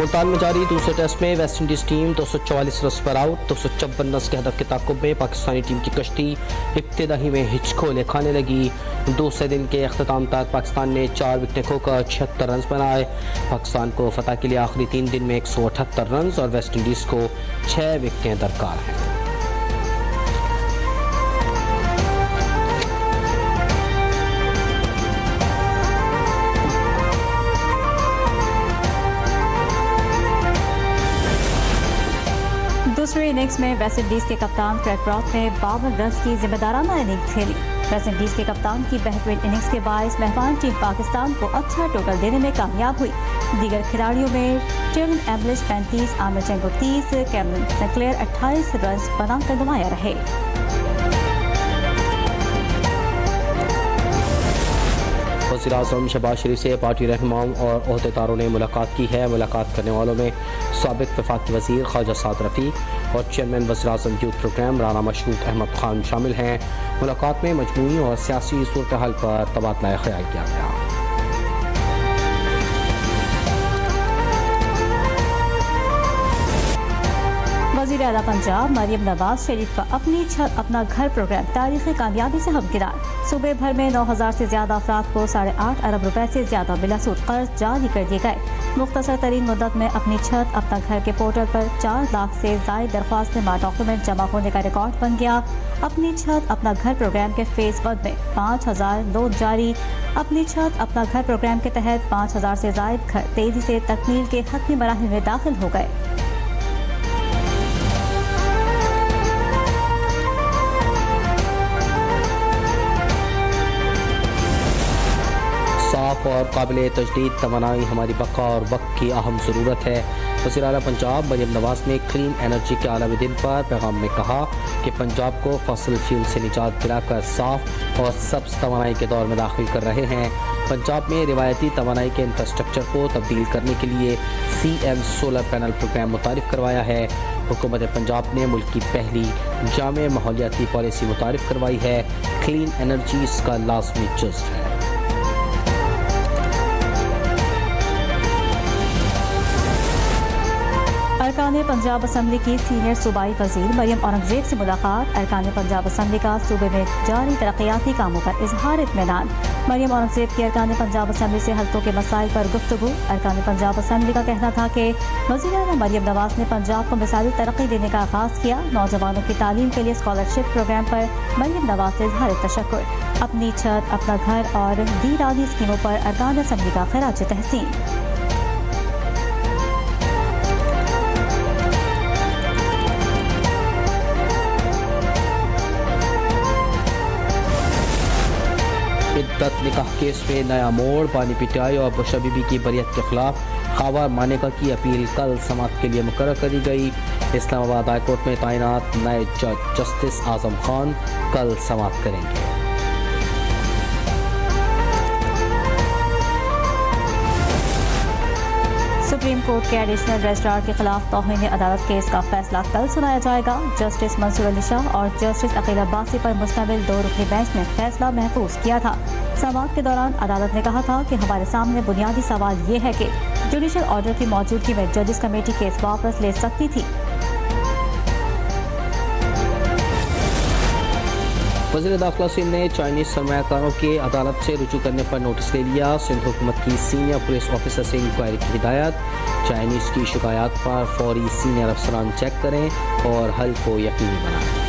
मुल्तान में जारी दूसरे टेस्ट में वेस्ट इंडीज टीम 244 रन पर आउट। 256 रन के हदफ के ताकुब में पाकिस्तानी टीम की कश्ती इब्तिदाई में हिचकोले खाने लगी। दूसरे दिन के अख्ताम तक पाकिस्तान ने 4 विकेटें खोकर 76 रन बनाए। पाकिस्तान को फतह के लिए आखिरी 3 दिन में 178 रन और वेस्ट इंडीज को 6 विकेटें दरकार हैं। दूसरे इनिंग्स में वेस्ट इंडीज के कप्तान फ्रेड ब्रॉथ ने 52 रन की जिम्मेदाराना इनिंग्स खेली। वेस्ट इंडीज के कप्तान की बेहतरीन इनिंग्स के बायस मेहमान टीम पाकिस्तान को अच्छा टोटल देने में कामयाब हुई। दीगर खिलाड़ियों में टिरन एम्बलिश 35, आमिर चंगो 30, कैमरन सिक्लेयर 28 रन बनाकर नुमाया रहे। वज़ीर-ए-आज़म शहबाज शरीफ से पार्टी रहनुमाओं और अहदेदारों ने मुलाकात की है। मुलाकात करने वालों में साबिक़ वफाकी वज़ीर ख्वाजा साद रफ़ी और चेयरमैन वज़ीर-ए-आज़म यूथ प्रोग्राम राना मशरूत अहमद खान शामिल हैं। मुलाकात में मजमूई और सियासी सूरत हाल पर तबादला ख्याल किया गया। वज़ीर आला पंजाब मरियम नवाज शरीफ का अपनी छत अपना घर प्रोग्राम तारीखी कामयाबी से हमकिरार। सूबे भर में 9,000 से ज्यादा अफराद को 8.5 अरब रुपए से ज्यादा बिलासूद कर्ज जारी कर दिए गए। मुख्तसर तरीन मुद्दत में अपनी छत अपना घर के पोर्टल पर 4 लाख से जायद दरख्वास्त में डॉक्यूमेंट जमा होने का रिकॉर्ड बन गया। अपनी छत अपना घर प्रोग्राम के फेज 1 में 5,000 लोन जारी। अपनी छत अपना घर प्रोग्राम के तहत 5,000 से जायद घर तेजी से तकमील के हतमी मराहिल में दाखिल हो गए। साफ और काबिल तजदीद तवानाई हमारी बका और वक्त की अहम ज़रूरत है। वज़ीर आला पंजाब मरियम नवाज ने क्लीन एनर्जी के आलमी दिन पर पैगाम में कहा कि पंजाब को फॉसिल फ्यूल से निजात दिलाकर साफ और सब्ज़ तवानाई के दौर में दाखिल कर रहे हैं। पंजाब में रिवायती तवानाई के इंफ्रास्ट्रक्चर को तब्दील करने के लिए CM सोलर पैनल प्रोग्राम मुतारिफ करवाया है। हुकूमत पंजाब ने मुल्क की पहली जामे माहौलियाती पॉलिसी मुतारिफ करवाई है। क्लीन एनर्जी इसका लाजमी जुज़्व है। अरकान पंजाब असम्बली की सीनियर सूबाई वजीर मरियम औरंगजेब से मुलाकात। अरकान पंजाब असम्बली का सूबे में जारी तरक्याती कामों पर इजहार इत्मीनान। मरियम औरंगजेब की अरकान पंजाब असम्बली से हल्कों के मसाइल पर गुफ्तगू। अरकान पंजाब असम्बली का कहना था कि वज़ीर मरियम नवाज ने पंजाब को मिसाली तरक्की देने का आगाज़ किया। नौजवानों की तालीम के लिए स्कॉलरशिप प्रोग्राम पर मरियम नवाज से इजहार तशक्कुर। अपनी छत अपना घर और दीरानी स्कीमों पर अरकान असम्बली का खराज तहसीन। इद्दत निकाह केस में नया मोड़। पानी पिटाई और बुशरा बीबी की बरियत के खिलाफ खावा मानेका की अपील कल समाअत के लिए मुकर्रर करी गई। इस्लामाबाद हाई कोर्ट में तैनात नए जज जस्टिस आजम खान कल समाअत करेंगे। सुप्रीम कोर्ट के एडिशनल रजिस्ट्रार के खिलाफ तौहीन अदालत केस का फैसला कल सुनाया जाएगा। जस्टिस मंसूर अली शाह और जस्टिस अकील अब्बासी पर मुश्तमिल 2 रुकनी बेंच ने फैसला महफूज किया था। समाअत के दौरान अदालत ने कहा था कि हमारे सामने बुनियादी सवाल ये है कि जुडिशल ऑर्डर की मौजूदगी में जजेस कमेटी केस वापस ले सकती थी। वज़ीर दाखिला सिंध ने चाइनीज सरमायाकारों के अदालत से रुजू करने पर नोटिस ले लिया। सिंध हुकूमत की सीनियर पुलिस ऑफिसर से इंक्वायरी की हिदायत। चाइनीज की शिकायत पर फौरी सीनियर अफसरान चेक करें और हल को यकीनी बनाएं।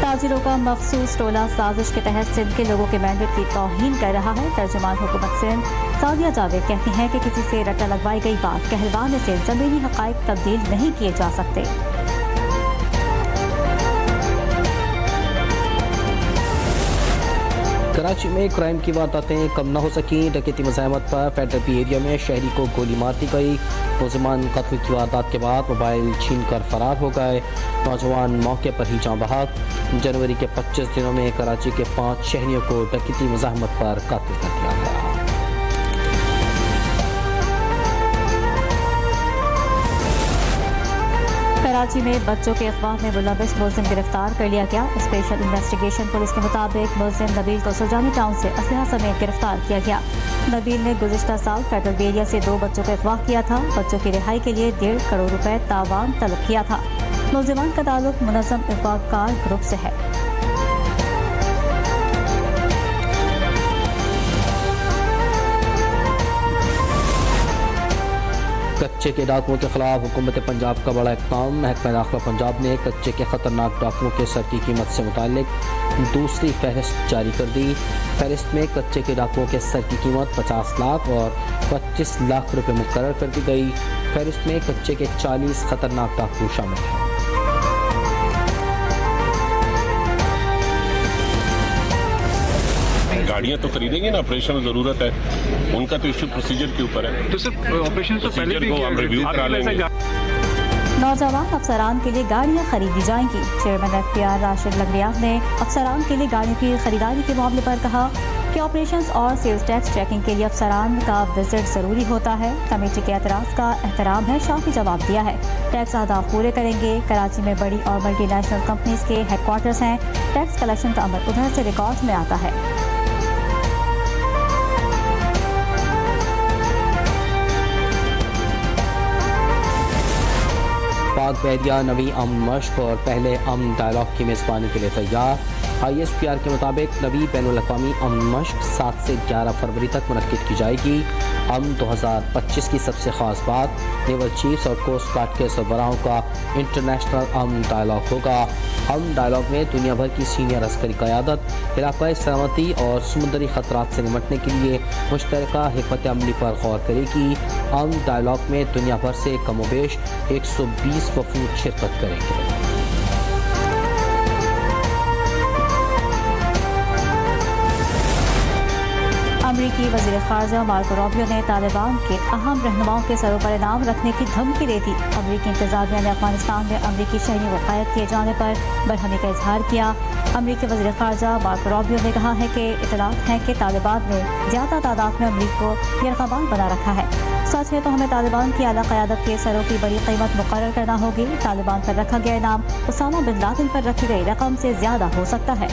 ताजिरों का मखसूस टोला साजिश के तहत सिंध के लोगों के मैंडेट की तौहीन कर रहा है। तर्जुमान हुकूमत सिंध सादिया जावेद कहती हैं कि किसी से रट्टा लगवाई गई बात कहलवाने से ज़मीनी हक़ाइक़ तब्दील नहीं किए जा सकते। कराची में क्राइम की वारदातें कम न हो सकी। डकैती मज़ाहमत पर फेडरल पी एरिया में शहरी को गोली मार दी गई। मुलज़िमान कत्ल की वारदात के बाद मोबाइल छीन कर फरार हो गए। नौजवान मौके पर ही जाँ बहक। जनवरी के 25 दिनों में कराची के 5 शहरियों को डकैती मज़ाहमत पर कत्ल कर दिया गया। कराची में बच्चों के अगवा में मुलविस मुलजिम गिरफ्तार कर लिया गया। स्पेशल इन्वेस्टिगेशन पुलिस के मुताबिक मुलजिम नबील को सुजानी टाउन से असलहा समेत गिरफ्तार किया गया। नबील ने गुज़िश्ता साल फेडरल बेरिया से 2 बच्चों को अगवा किया था। बच्चों की रिहाई के लिए 1.5 करोड़ रुपए तावान तलब किया था। मुलजिमान का ताल्लुक मुनज़्ज़म अगवाकार ग्रुप से है। कच्चे के डाकुओं के खिलाफ हुकूमत पंजाब का बड़ा इक़दाम। महकमा दाखिला पंजाब ने कच्चे के खतरनाक डाकुओं के सर की कीमत से मुताल्लिक दूसरी फहरिस्त जारी कर दी। फहरिस्त में कच्चे के डाकुओं के सर की कीमत 50 लाख और 25 लाख रुपए मुकर्रर कर दी गई। फहरिस्त में कच्चे के 40 खतरनाक डाकू शामिल हैं। गाड़ियाँ तो खरीदेंगे ना, ऑपरेशन ज़रूरत है, उनका तो इशू प्रोसीजर के ऊपर है। तो सिर्फ ऑपरेशन तो पहले भी को हम रिव्यू करा लेंगे। नौजवान अफसरान के लिए गाड़ियाँ खरीदी जाएंगी। चेयरमैन FPR राशिद लंगड़ियाह ने अफसरान के लिए गाड़ियों की खरीदारी के मामले पर कहा कि ऑपरेशंस और सेल्स टैक्स चेकिंग के लिए अफसरान का विजिट ज़रूरी होता है। कमेटी के एतराज़ का एहतराम है, शाफी जवाब दिया है। टैक्स अहदाफ पूरे करेंगे। कराची में बड़ी और मल्टीनेशनल कंपनीज के हेडक्वार्टर्स हैं। टैक्स कलेक्शन का अमल उधर से रिकॉर्ड में आता है। पाक बहरिया नवी अमन मश्क और पहले अमन डायलॉग की मेज़बानी के लिए तैयार। ISPR के मुताबिक नवी बैनुल अक़वामी अमन मश्क 7 से 11 फरवरी तक मुनक्किद की जाएगी। अमन 2025 की सबसे ख़ास बात नेवल चीफ्स और कोस्ट गार्ड के सरबराहों का इंटरनेशनल अमन डायलॉग होगा। अमन डायलॉग में दुनिया भर की सीनियर अस्करी क़यादत इलाक़ाई सलामती और समुद्री ख़तरात से निपटने के लिए मुश्तरका हिकमत अमली पर गौर करेगी। अमन डायलॉग में दुनिया भर से कमोबेश 120 वफूद शिरकत करेंगे। अमरीकी वज़ीर ख़ारजा मार्को रूबियो ने तालिबान के अहम रहनुमाओं के सरों पर इनाम रखने की धमकी दे दी। अमरीकी इंतज़ामिया ने अफगानिस्तान में अमरीकी शहरियों को कैद किए जाने पर बरहमी का इजहार किया। अमरीकी वज़ीर ख़ारजा मार्को रूबियो ने कहा है कि इतलात हैं कि तालिबान ने ज़्यादा तादाद में अमरीकी को यरग़बान बना रखा है। सच है तो हमें तालिबान की आला क़यादत के सरों की बड़ी कीमत मुकर्रर करना होगी। तालिबान पर रखा गया इनाम उसामा बिन लादेन पर रखी गई रकम से ज़्यादा हो सकता है।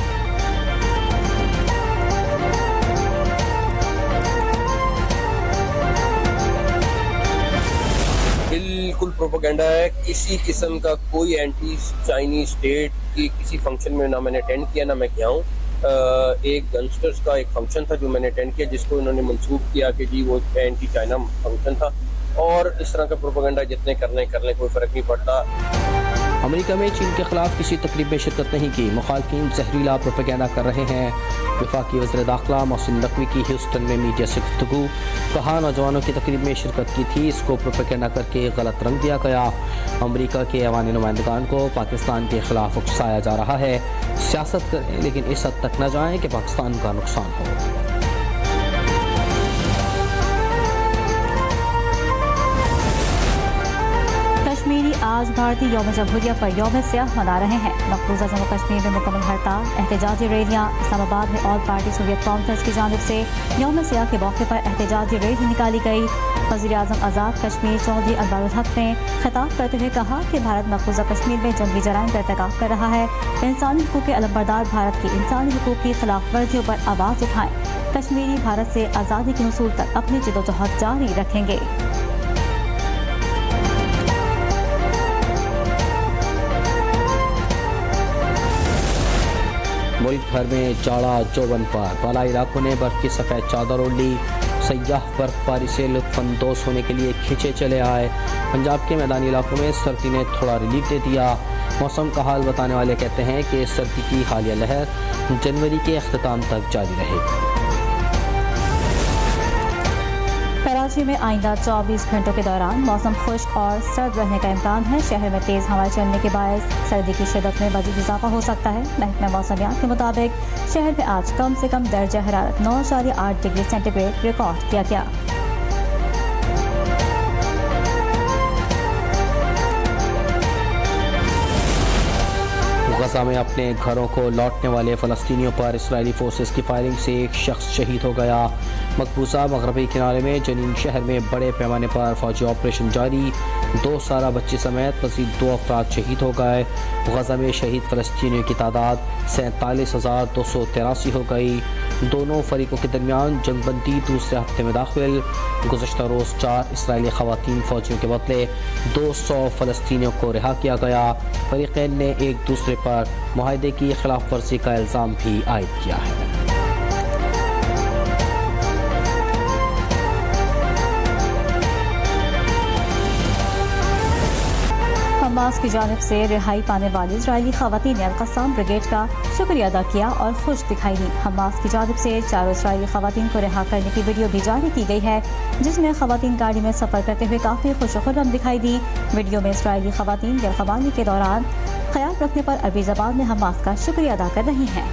बिल्कुल प्रोपेगेंडा है। किसी किस्म का कोई एंटी चाइनीज स्टेट की किसी फंक्शन में ना मैंने अटेंड किया ना मैं गया हूँ। एक गंगस्टर्स का एक फंक्शन था जो मैंने अटेंड किया, जिसको इन्होंने मंसूब किया कि जी वो एंटी चाइना फंक्शन था। और इस तरह का प्रोपेगेंडा जितने करने कोई फ़र्क नहीं पड़ता। अमेरिका में चीन के खिलाफ किसी तकरीब में शिरकत नहीं की। मुखालफिन जहरीला प्रोपेगेंडा कर रहे हैं। वफाकी वज़ीर दाखिला मोहसिन नकवी की ह्यूस्टन में मीडिया से गुफ्तगू। कहा नौजवानों की तकरीब में शिरकत की थी, इसको प्रोपेगेंडा करके गलत रंग दिया गया। अमेरिका के ऐवानी नुमाइंदगान को पाकिस्तान के खिलाफ उकसाया जा रहा है। सियासत करें लेकिन इस हद तक न जाएं कि पाकिस्तान का नुकसान हो। कश्मीरी आज भारतीय यौम जमहूरिया पर यौम सियाह मना रहे हैं। मकबूजा जम्मू कश्मीर में मुकम्मल हड़ताल, एहतजाजी रैलियाँ। इस्लामाबाद में ऑल पार्टी सोवियत कॉन्फ्रेंस की जानिब से यौम सियाह के मौके पर एहतजाजी रैली निकाली गई। वज़ीर आज़म आज़ाद कश्मीर चौधरी अनवारुल हक ने खिताब करते हुए कहा कि भारत मकबूजा कश्मीर में जंगी जराइम का इर्तिकाब कर रहा है। इंसानी हुकूक के अलमबरदार भारत की इंसानी हुकूक की खिलाफ वर्जियों पर आवाज़ उठाएं। कश्मीरी भारत से आज़ादी के हुसूल तक अपनी जिद्दोजहद जारी रखेंगे। मुल्क भर में जाड़ा जोबन पर, बालाई इलाकों ने बर्फ की सफ़ेद चादर ओढ़ ली। सयाह बर्फबारी से लुत्फ़अंदोज़ होने के लिए खींचे चले आए। पंजाब के मैदानी इलाकों में सर्दी ने थोड़ा रिलीफ दे दिया। मौसम का हाल बताने वाले कहते हैं कि सर्दी की हालिया लहर जनवरी के अख्ताम तक जारी रहेगी। कराची में आइंदा 24 घंटों के दौरान मौसम खुश्क और सर्द रहने का इम्कान है। शहर में तेज़ हवाएं चलने के बायस सर्दी की शिद्दत में मज़ीद इजाफा हो सकता है। महकमा मौसमियात के मुताबिक शहर में आज कम से कम दर्जा हरारत 9.8 डिग्री सेंटीग्रेड रिकॉर्ड किया गया। गजा में अपने घरों को लौटने वाले फ़लस्तीनियों पर इसराइली फोर्सेस की फायरिंग से एक शख्स शहीद हो गया। मकबूजा मगरबी किनारे में जनीन शहर में बड़े पैमाने पर फौजी ऑपरेशन जारी, 2 साला बच्ची समेत मज़ीद 2 अफराद शहीद हो गए। गजा में शहीद फ़लस्तीनियों की तादाद 47,283 हो गई। दोनों फरीकों के दरमियान जंगबंदी दूसरे हफ्ते में दाखिल। गुज़श्ता रोज़ 4 इसराइली ख़वातीन फ़ौजियों के बदले 200 फ़लस्तीनियों को रिहा किया गया। फरीक़ैन ने एक दूसरे पर मुआहदे की खिलाफ वर्जी का इल्ज़ाम भी आयद किया है। हमास की जानिब से रिहाई पाने वाली इजरायली खवातीन ने अल-क़स्साम ब्रिगेड का शुक्रिया अदा किया और खुश दिखाई दी। हमास की जानिब से 4 इजरायली खवातीन को रिहा करने की वीडियो भी जारी की गई है, जिसमें खवातीन गाड़ी में सफर करते हुए काफी खुशखुर्रम दिखाई दी। वीडियो में इजरायली खवातीन दिलखबानी के दौरान ख्याल रखने पर अरबी ज़बान में हमास का शुक्रिया अदा कर रही हैं।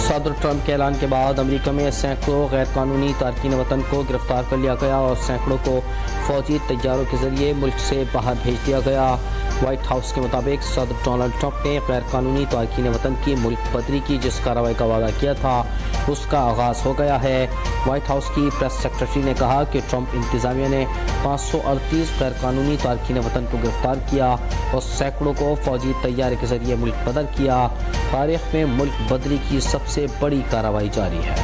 सदर ट्रंप के ऐलान के बाद अमेरिका में सैकड़ों गैर कानूनी तारकीन वतन को गिरफ्तार कर लिया गया और सैकड़ों को फौजी तैयारों के जरिए मुल्क से बाहर भेज दिया गया। व्हाइट हाउस के मुताबिक सदर डोनाल्ड ट्रंप ने गैर कानूनी तारकीन वतन की मुल्क बदरी की जिस कार्रवाई का वादा किया था उसका आगाज़ हो गया है। व्हाइट हाउस की प्रेस सेक्रेटरी ने कहा कि ट्रंप इंतजामिया ने 538 गैर कानूनी तारकीन वतन को गिरफ्तार किया और सैकड़ों को फौजी तैयारी के जरिए मुल्क बदर किया। तारीख में मुल्क बदरी की सबसे बड़ी कार्रवाई जारी है।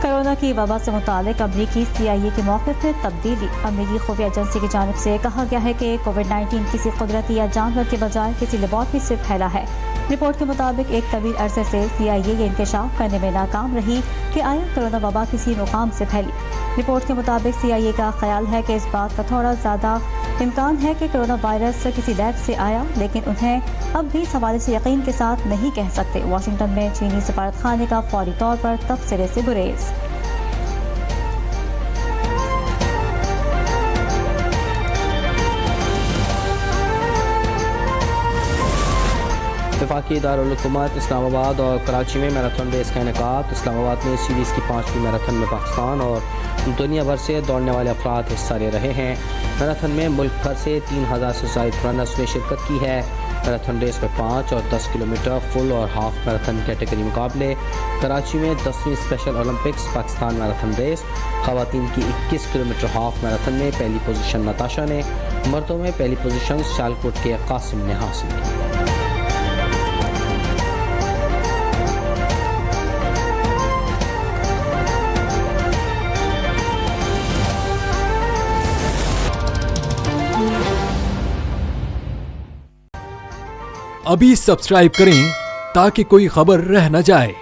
कोरोना की वबा से मुतालिक अमरीकी CIA के मौक़िफ़ में तब्दीली। अमरीकी खुफिया एजेंसी की जानिब से कहा गया है कि कोविड-19 किसी कुदरती या जानवर के बजाय किसी लेबॉर्ट्री से फैला है। रिपोर्ट के मुताबिक एक तवील अरसे से CIA ये इंकशाफ करने में नाकाम रही कि आया कोरोना वबा किसी मुकाम से फैली। रिपोर्ट के मुताबिक CIA का ख्याल है कि इस बात का थोड़ा ज़्यादा इम्कान है कि कोरोना वायरस किसी लैब से आया, लेकिन उन्हें अब भी इस हवाले से यकीन के साथ नहीं कह सकते। वाशिंगटन में चीनी सफारतखाने का फौरी तौर पर तबसरे से गुरेज। वफाकी दारुल हुकूमत इस्लामाबाद और कराची में मैराथन रेस का इनेकाद। इस्लामाबाद में सीरीज़ की 5वीं मैराथन में पाकिस्तान और दुनिया भर से दौड़ने वाले अफराद हिस्सा ले रहे हैं। मैराथन में मुल्क भर से 3000 से ज़ायद रनर्स ने शिरकत की है। मैराथन रेस में 5 और 10 किलोमीटर फुल और हाफ मैराथन कैटेगरी मुकाबले। कराची में 10वीं special Olympics Pakistan marathon race. ख़वातीन की 21 किलोमीटर हाफ मैराथन में पहली पोजीशन नताशा ने, मर्दों में पहली पोजीशन सियालकोट के कासिम ने हासिल की। अभी सब्सक्राइब करें ताकि कोई खबर रह न जाए।